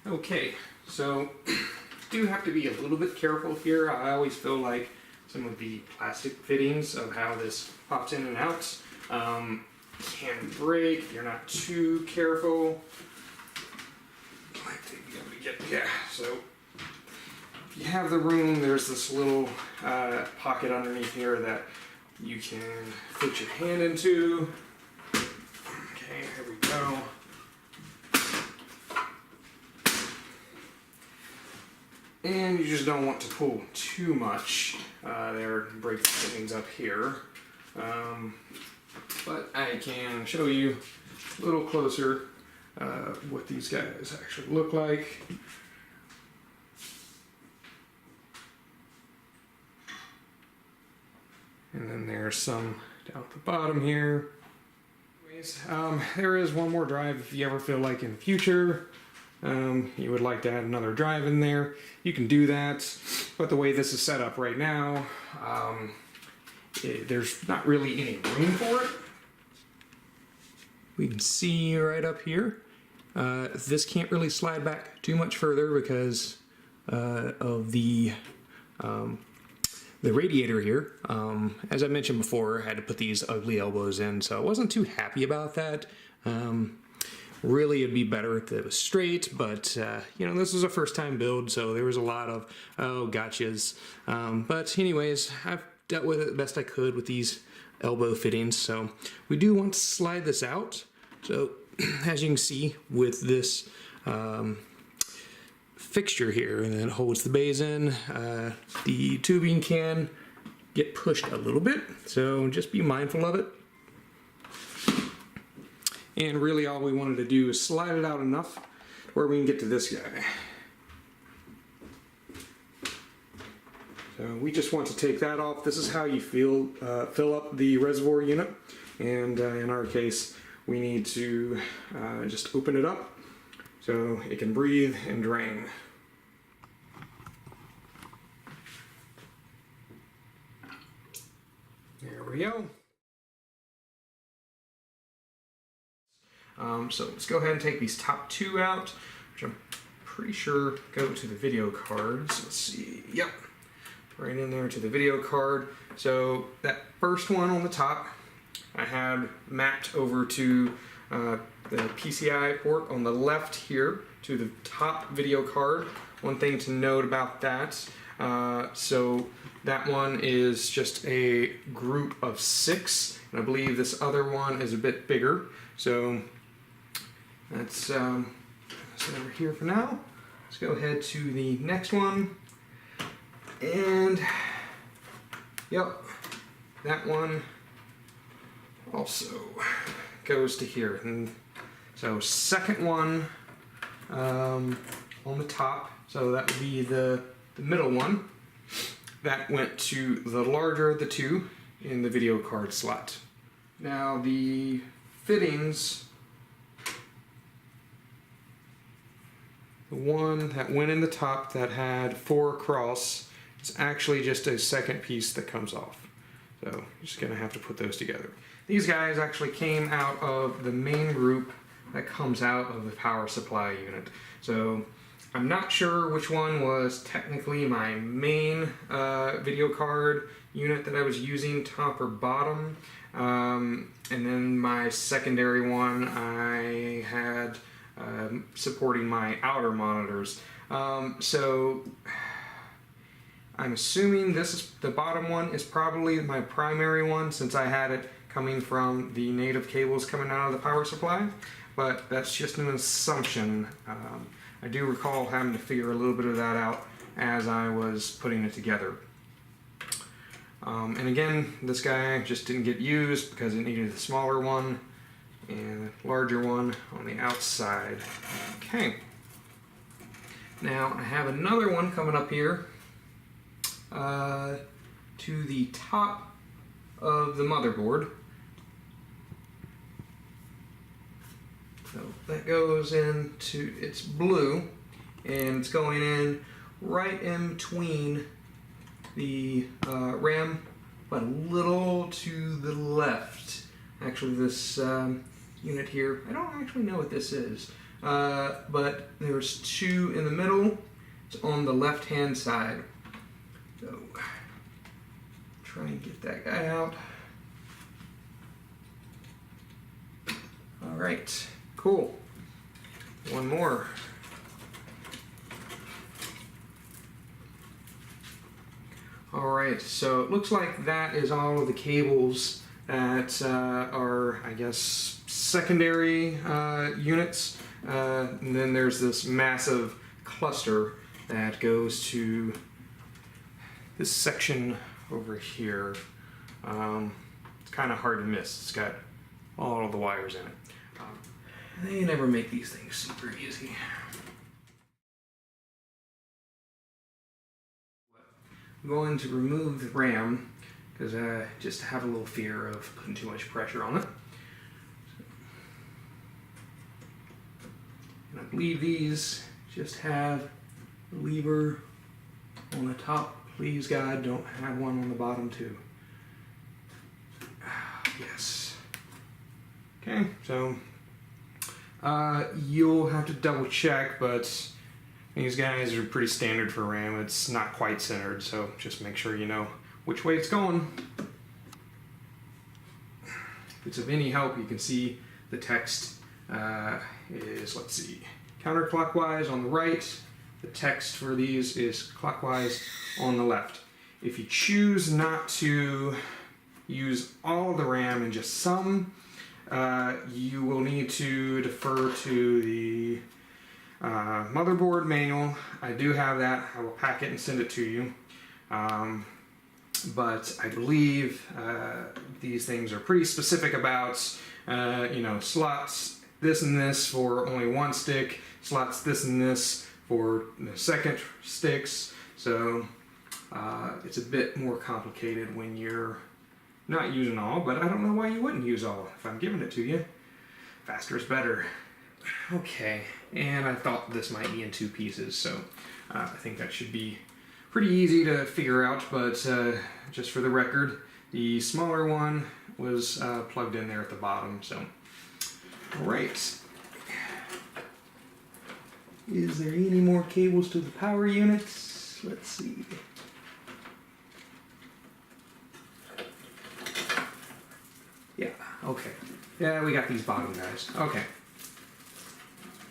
Okay, so do have to be a little bit careful here. I always feel like some of the plastic fittings of how this pops in and out can break if you're not too careful. Yeah, so if you have the room, there's this little pocket underneath here that you can fit your hand into. Okay, here we go. And you just don't want to pull too much there and break the fittings up here. But I can show you a little closer what these guys actually look like. And then there's some down at the bottom here. Anyways, there is one more drive if you ever feel like in the future you would like to add another drive in there. You can do that, but the way this is set up right now, there's not really any room for it. We can see right up here. This can't really slide back too much further because of the radiator here. As I mentioned before, I had to put these ugly elbows in, so I wasn't too happy about that. Really, it'd be better if it was straight, but you know, this was a first-time build, so there was a lot of gotchas. But anyways, I've dealt with it the best I could with these elbow fittings. So we do want to slide this out. So as you can see with this fixture here, and then it holds the bays in, the tubing can get pushed a little bit, so just be mindful of it. And really all we wanted to do is slide it out enough where we can get to this guy. So we just want to take that off. This is how you fill up the reservoir unit. And in our case, we need to just open it up so it can breathe and drain. There we go. So let's go ahead and take these top two out, which I'm pretty sure go to the video cards. Let's see, yep, right in there to the video card. So that first one on the top, I had mapped over to the PCI port on the left here to the top video card. One thing to note about that, so that one is just a group of 6, and I believe this other one is a bit bigger. So that's over here for now. Let's go ahead to the next one. And yep, that one also goes to here. And so second one on the top, so that would be the middle one. That went to the larger of the two in the video card slot. Now the fittings, the one that went in the top that had 4 across, it's actually just a second piece that comes off. So you're just gonna have to put those together. These guys actually came out of the main group that comes out of the power supply unit. So I'm not sure which one was technically my main video card unit that I was using, top or bottom. And then my secondary one I had supporting my outer monitors. So I'm assuming this is the bottom one is probably my primary one, since I had it coming from the native cables coming out of the power supply, but that's just an assumption. I do recall having to figure a little bit of that out as I was putting it together. And again, this guy just didn't get used because it needed a smaller one and a larger one on the outside. Okay. Now I have another one coming up here to the top of the motherboard. So that goes into, it's blue, and it's going in right in between the RAM, but a little to the left. Actually, this unit here, I don't actually know what this is. but there's 2 in the middle. It's on the left-hand side. So try and get that guy out. All right, cool. One more. All right, so it looks like that is all of the cables that are, I guess, secondary units. And then there's this massive cluster that goes to this section over here. It's kind of hard to miss. It's got all of the wires in it. They never make these things super easy. I'm going to remove the RAM because I just have a little fear of putting too much pressure on it. And I believe these just have a lever on the top. Please, God, don't have one on the bottom too. Yes. Okay, so you'll have to double check, but these guys are pretty standard for RAM. It's not quite centered, so just make sure you know which way it's going. If it's of any help, you can see the text is, let's see, counterclockwise on the right. The text for these is clockwise on the left. If you choose not to use all the RAM and just some, you will need to defer to the motherboard manual. I do have that. I will pack it and send it to you. But I believe these things are pretty specific about, you know, slots this and this for only one stick, slots this and this for the second sticks. So it's a bit more complicated when you're not using all, but I don't know why you wouldn't use all if I'm giving it to you. Faster is better. Okay, and I thought this might be in 2 pieces, so I think that should be pretty easy to figure out, but just for the record, the smaller one was plugged in there at the bottom, so. All right. Is there any more cables to the power units? Let's see. Yeah, okay. Yeah, we got these bottom guys. Okay.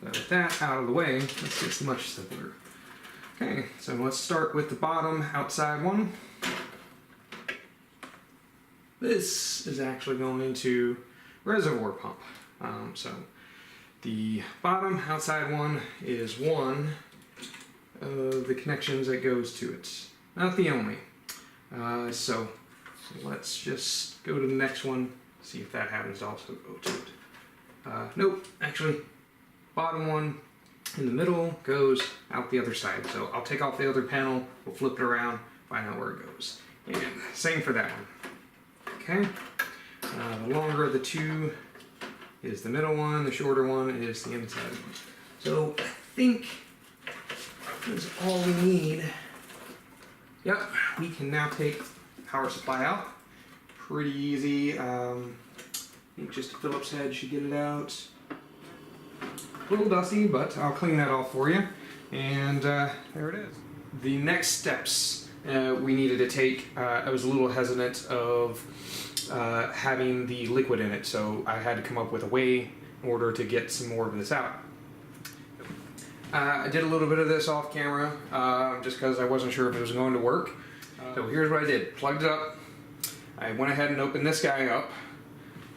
So with that out of the way, this gets much simpler. Okay, so let's start with the bottom outside one. This is actually going into reservoir pump. So the bottom outside one is one of the connections that goes to it. Not the only. So let's just go to the next one, see if that happens to also go to it. Nope, actually, bottom one in the middle goes out the other side. So I'll take off the other panel, we'll flip it around, find out where it goes. And same for that one. Okay, the longer of the two is the middle one, the shorter one is the inside one. So I think that's all we need. Yep, we can now take power supply out. Pretty easy. I think just a Phillips head should get it out. A little dusty, but I'll clean that off for you. And there it is. The next steps we needed to take, I was a little hesitant of having the liquid in it, so I had to come up with a way in order to get some more of this out. I did a little bit of this off camera, just because I wasn't sure if it was going to work. So here's what I did. Plugged it up. I went ahead and opened this guy up,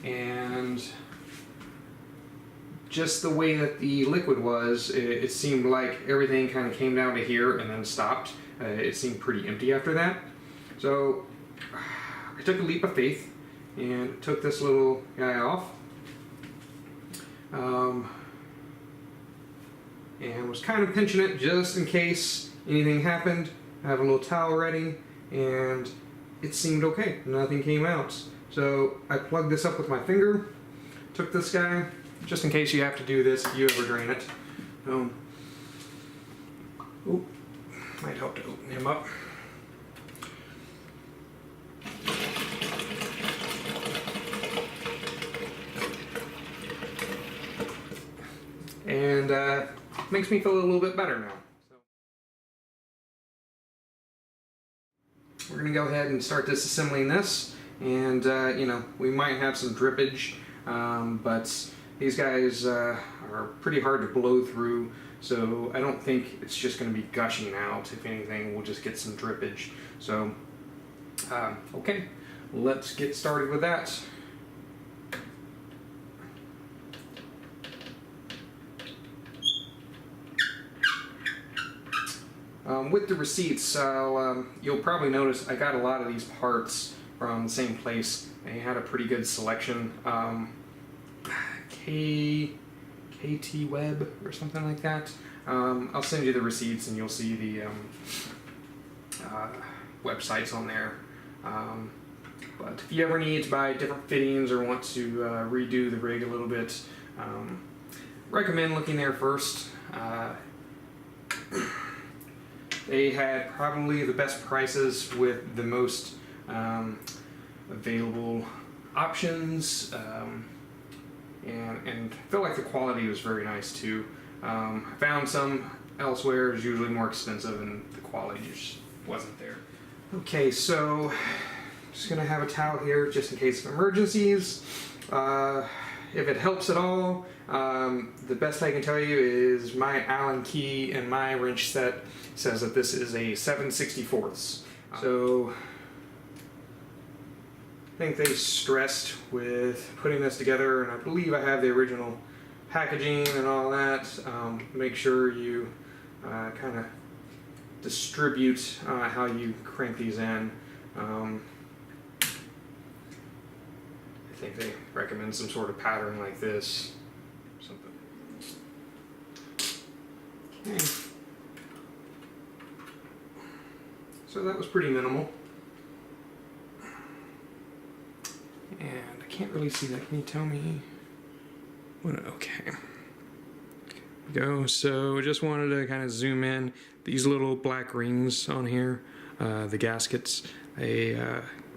and just the way that the liquid was, it seemed like everything kind of came down to here and then stopped. It seemed pretty empty after that. So I took a leap of faith and took this little guy off. And was kind of pinching it just in case anything happened. I have a little towel ready, and it seemed okay. Nothing came out. So I plugged this up with my finger, took this guy, just in case you have to do this if you ever drain it. Might help to open him up. and makes me feel a little bit better now. So we're going to go ahead and start disassembling this, and you know, we might have some drippage, but these guys are pretty hard to blow through, so I don't think it's just going to be gushing out. If anything, we'll just get some drippage. So okay, let's get started with that. With the receipts, you'll probably notice I got a lot of these parts from the same place. They had a pretty good selection. KT Web or something like that. I'll send you the receipts and you'll see the websites on there. But if you ever need to buy different fittings or want to redo the rig a little bit, recommend looking there first. They had probably the best prices with the most available options, and I feel like the quality was very nice too. I found some elsewhere is usually more expensive and the quality just wasn't there. Okay, so just gonna have a towel here just in case of emergencies. If it helps at all, the best I can tell you is my Allen key and my wrench set says that this is a 7/64. So I think they stressed with putting this together, and I believe I have the original packaging and all that. Make sure you kind of distribute how you crank these in. I think they recommend some sort of pattern like this. Something. Okay. So that was pretty minimal. And I can't really see that. Can you tell me? What? Okay. Go. So just wanted to kind of zoom in. These little black rings on here, the gaskets, they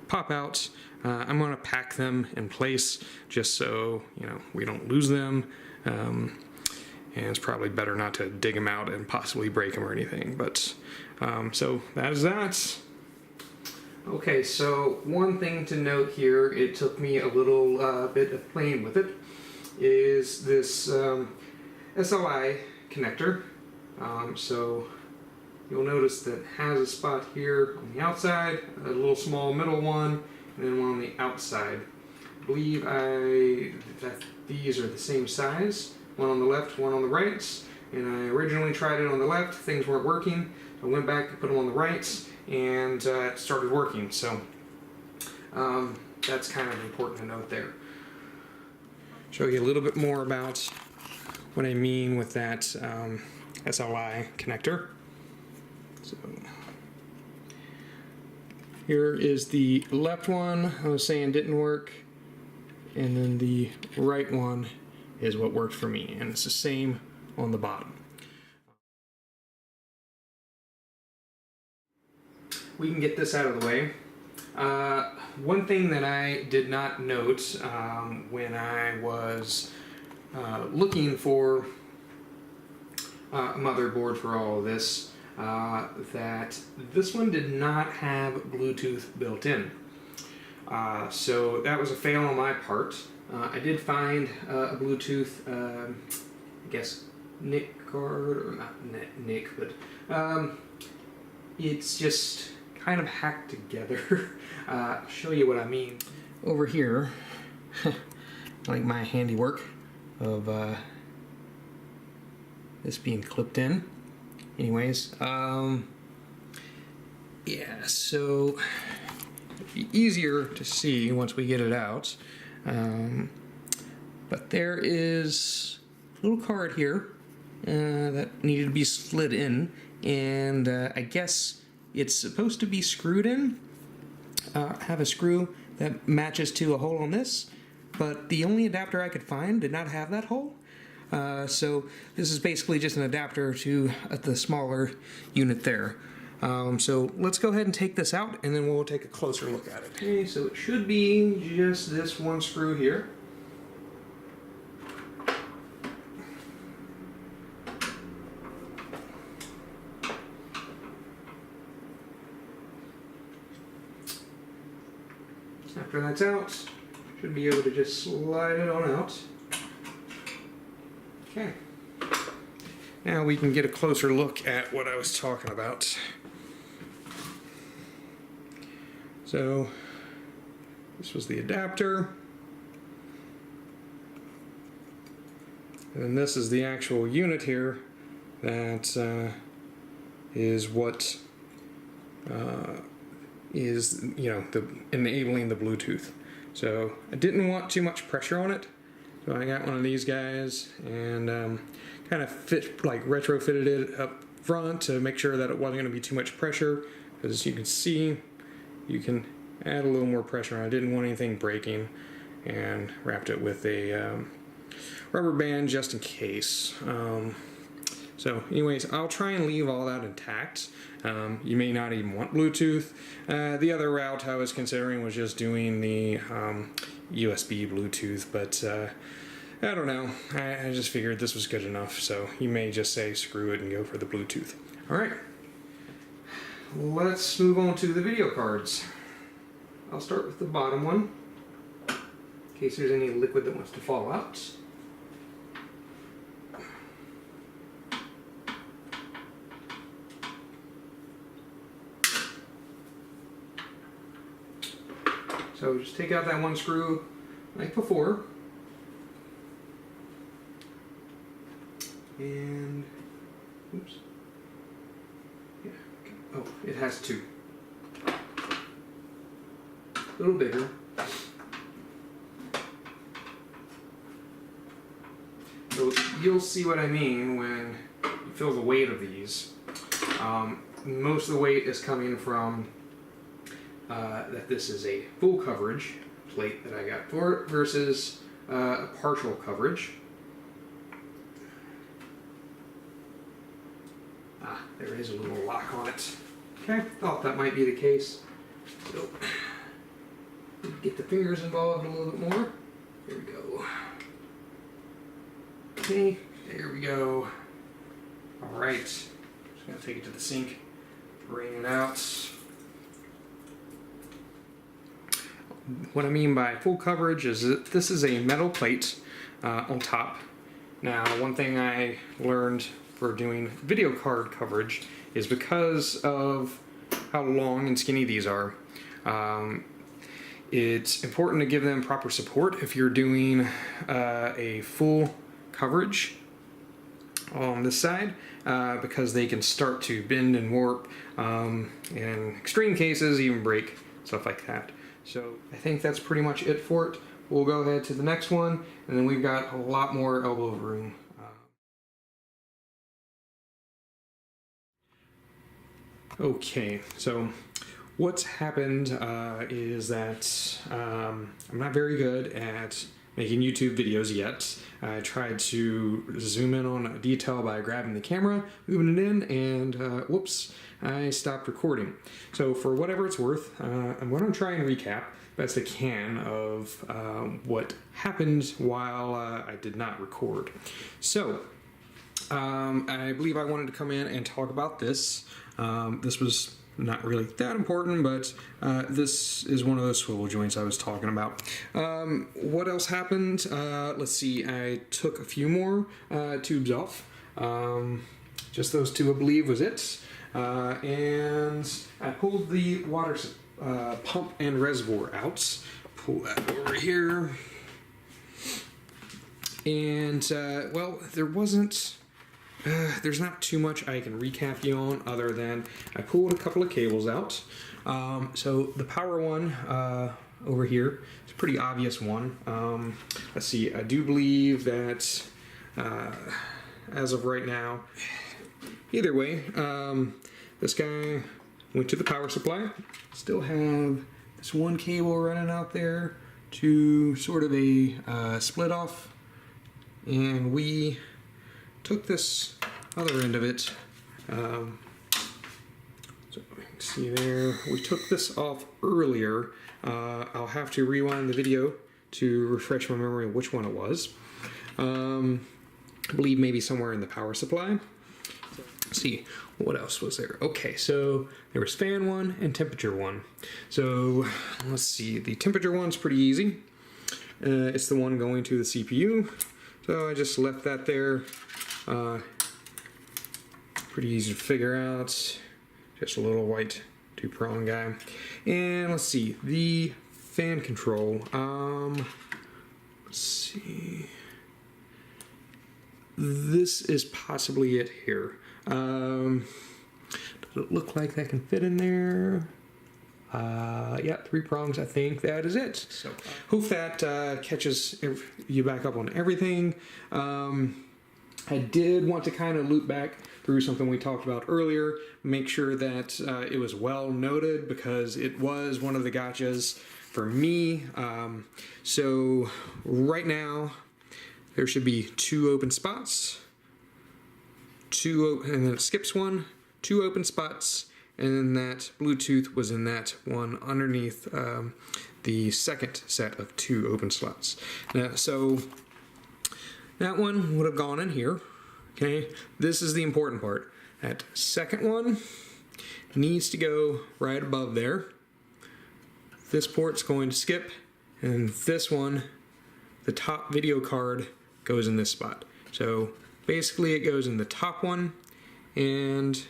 pop out. I'm going to pack them in place just so you know we don't lose them. And it's probably better not to dig them out and possibly break them or anything. But so that is that. Okay, so one thing to note here, it took me a little bit of playing with it, is this SLI connector. So you'll notice that it has a spot here on the outside, a little small middle one, and then one on the outside. I believe that these are the same size, one on the left, one on the right, and I originally tried it on the left, things weren't working, so I went back and put them on the right, and it started working. So that's kind of important to note there. Show you a little bit more about what I mean with that SLI connector. So here is the left one I was saying didn't work, and then the right one is what worked for me, and it's the same on the bottom. We can get this out of the way. One thing that I did not note when I was looking for a motherboard for all of this, that this one did not have Bluetooth built in. So that was a fail on my part. I did find a Bluetooth, I guess, NIC card, or not NIC, but it's just kind of hacked together. I'll show you what I mean. Over here, like my handiwork of this being clipped in. Anyways, yeah, so it'd be easier to see once we get it out. But there is a little card here that needed to be slid in, and I guess it's supposed to be screwed in, have a screw that matches to a hole on this, but the only adapter I could find did not have that hole. So this is basically just an adapter to the smaller unit there. So let's go ahead and take this out, and then we'll take a closer look at it. Okay, so it should be just this one screw here. After that's out, should be able to just slide it on out. Okay. Now we can get a closer look at what I was talking about. So this was the adapter. And this is the actual unit here that is what is, you know, enabling the Bluetooth. So I didn't want too much pressure on it, so I got one of these guys and kind of retrofitted it up front to make sure that it wasn't going to be too much pressure, because you can see you can add a little more pressure. I didn't want anything breaking, and wrapped it with a rubber band just in case. So anyways, I'll try and leave all that intact. You may not even want Bluetooth. The other route I was considering was just doing the USB Bluetooth, but I don't know. I just figured this was good enough, so you may just say screw it and go for the Bluetooth. Alright, let's move on to the video cards. I'll start with the bottom one, in case there's any liquid that wants to fall out. So just take out that one screw like before. And, oops. Yeah, okay. Oh, it has two. A little bigger. So you'll see what I mean when you feel the weight of these. Most of the weight is coming from that this is a full coverage plate that I got for it versus a partial coverage. Ah, there is a little lock on it. Okay, thought that might be the case. So, get the fingers involved a little bit more. There we go. Okay, there we go. Alright, just gonna take it to the sink, bring it out. What I mean by full coverage is that this is a metal plate on top. Now, one thing I learned for doing video card coverage is because of how long and skinny these are, it's important to give them proper support if you're doing a full coverage on this side, because they can start to bend and warp, in extreme cases even break, stuff like that. So I think that's pretty much it for it. We'll go ahead to the next one, and then we've got a lot more elbow room. Okay, so what's happened is that I'm not very good at making YouTube videos yet. I tried to zoom in on a detail by grabbing the camera, moving it in, and whoops, I stopped recording. So for whatever it's worth, I'm going to try and recap best I can of what happened while I did not record. So I believe I wanted to come in and talk about this. This was not really that important, but this is one of those swivel joints I was talking about. What else happened? Let's see, I took a few more tubes off. Just those two, I believe, was it. And I pulled the water pump and reservoir out. Pull that over here. And, well, there's not too much I can recap you on other than I pulled a couple of cables out. So the power one over here is a pretty obvious one. Let's see, I do believe that as of right now, either way, this guy went to the power supply. Still have this one cable running out there to sort of a split off, and we took this other end of it. So you can see there, we took this off earlier. I'll have to rewind the video to refresh my memory of which one it was. I believe maybe somewhere in the power supply. Let's see, what else was there? Okay, so there was fan one and temperature one. So let's see, the temperature one's pretty easy. It's the one going to the CPU. So I just left that there. Pretty easy to figure out. Just a little white 2-prong guy. And let's see, the fan control. Let's see. This is possibly it here. Does it look like that can fit in there? Yeah, 3 prongs, I think that is it. So hope that catches you back up on everything. I did want to kind of loop back through something we talked about earlier, make sure that it was well noted because it was one of the gotchas for me. So right now there should be 2 open spots, and then it skips 1, 2 open spots, and then that Bluetooth was in that one underneath the second set of 2 open slots. Now, so that one would have gone in here. Okay, this is the important part. That second one needs to go right above there. This port's going to skip, and this one, the top video card, goes in this spot. So basically it goes in the top one and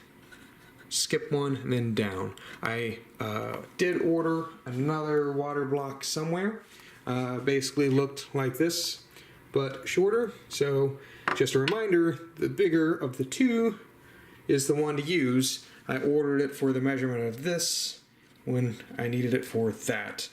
skip one and then down. I did order another water block somewhere. Basically looked like this, but shorter. So just a reminder, the bigger of the 2 is the one to use. I ordered it for the measurement of this when I needed it for that.